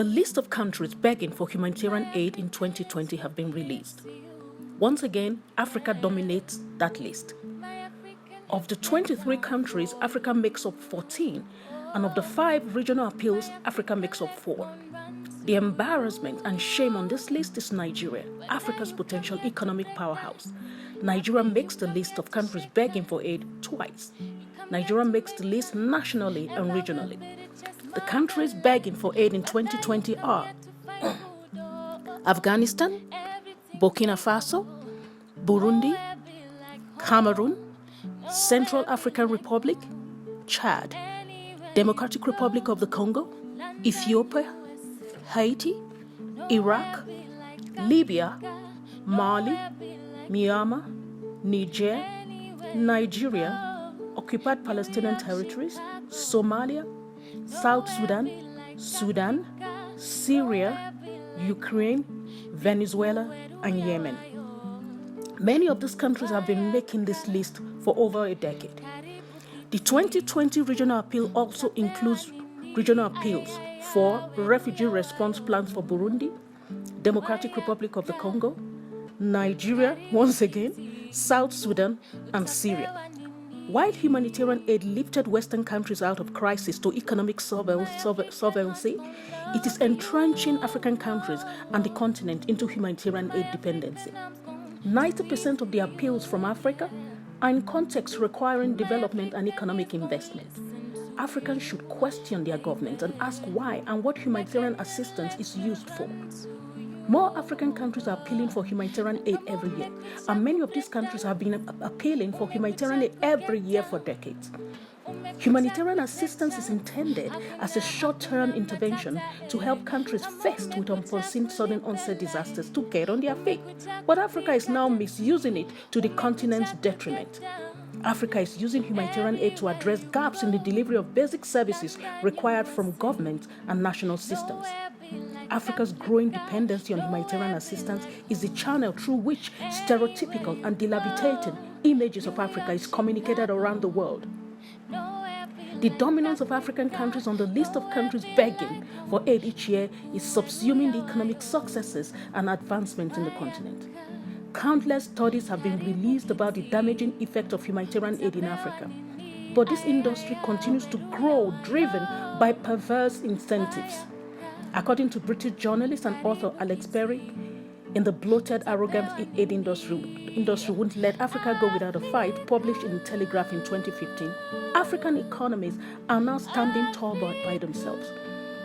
The list of countries begging for humanitarian aid in 2020 have been released. Once again, Africa dominates that list. Of the 23 countries, Africa makes up 14, and of the 5 regional appeals, Africa makes up 4. The embarrassment and shame on this list is Nigeria, Africa's potential economic powerhouse. Nigeria makes the list of countries begging for aid twice. Nigeria makes the list nationally and regionally. The countries begging for aid in 2020 are Afghanistan, Burkina Faso, Burundi, Cameroon, Central African Republic, Chad, Democratic Republic of the Congo, Ethiopia, Haiti, Iraq, Libya, Mali, Myanmar, Niger, Nigeria, occupied Palestinian territories, Somalia, South Sudan, Sudan, Syria, Ukraine, Venezuela, and Yemen. Many of these countries have been making this list for over a decade. The 2020 regional appeal also includes regional appeals for refugee response plans for Burundi, Democratic Republic of the Congo, Nigeria, once again, South Sudan, and Syria. While humanitarian aid lifted Western countries out of crisis to economic sovereignty, it is entrenching African countries and the continent into humanitarian aid dependency. 90% of the appeals from Africa are in contexts requiring development and economic investment. Africans should question their government and ask why and what humanitarian assistance is used for. More African countries are appealing for humanitarian aid every year, and many of these countries have been appealing for humanitarian aid every year for decades. Humanitarian assistance is intended as a short-term intervention to help countries faced with unforeseen sudden onset disasters to get on their feet. But Africa is now misusing it to the continent's detriment. Africa is using humanitarian aid to address gaps in the delivery of basic services required from government and national systems. Africa's growing dependency on humanitarian assistance is the channel through which stereotypical and dilapidating images of Africa is communicated around the world. The dominance of African countries on the list of countries begging for aid each year is subsuming the economic successes and advancements in the continent. Countless studies have been released about the damaging effect of humanitarian aid in Africa. But this industry continues to grow, driven by perverse incentives. According to British journalist and author Alex Perry, in the bloated, arrogant aid industry won't let Africa go without a fight, published in the Telegraph in 2015, African economies are now standing tall by themselves.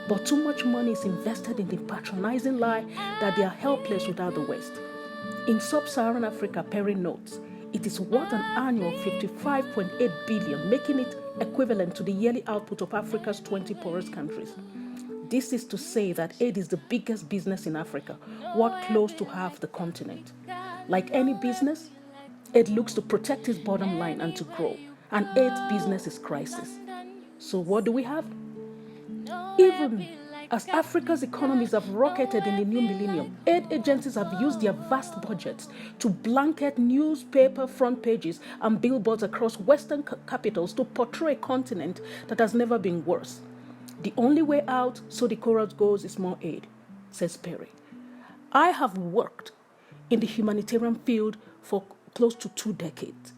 But too much money is invested in the patronizing lie that they are helpless without the West. In sub-Saharan Africa, Perry notes, it is worth an annual 55.8 billion, making it equivalent to the yearly output of Africa's 20 poorest countries. This is to say that aid is the biggest business in Africa, worth close to half the continent. Like any business, aid looks to protect its bottom line and to grow, and aid's business is crisis. So what do we have? Even as Africa's economies have rocketed in the new millennium, aid agencies have used their vast budgets to blanket newspaper front pages and billboards across Western capitals to portray a continent that has never been worse. The only way out, so the chorus goes, is more aid, says Perry. I have worked in the humanitarian field for close to 2 decades.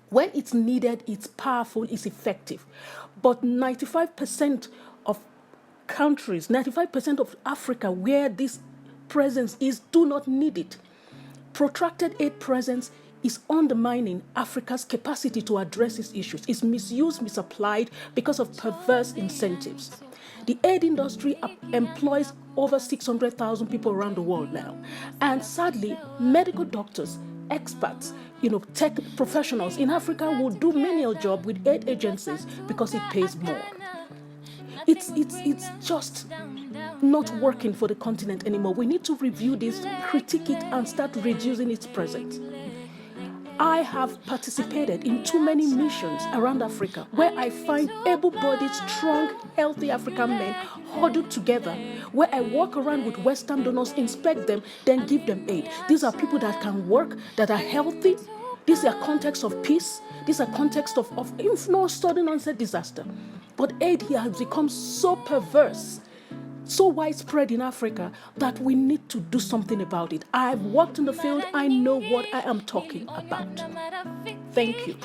When it's needed, it's powerful, it's effective. But 95% of countries, 95% of Africa where this presence is, do not need it. Protracted aid presence is undermining Africa's capacity to address its issues. It's misused, misapplied because of perverse incentives. The aid industry employs over 600,000 people around the world now. And sadly, medical doctors, experts, tech professionals in Africa will do menial job with aid agencies because it pays more. It's just not working for the continent anymore. We need to review this, critique it, and start reducing its presence. I have participated in too many missions around Africa where I find able-bodied, strong, healthy African men huddled together, where I walk around with Western donors, inspect them, then give them aid. These are people that can work, that are healthy. These are contexts of peace. These are contexts of no sudden onset disaster. But aid here has become so perverse so widespread in Africa that we need to do something about it. I've worked in the field. I know what I am talking about. Thank you.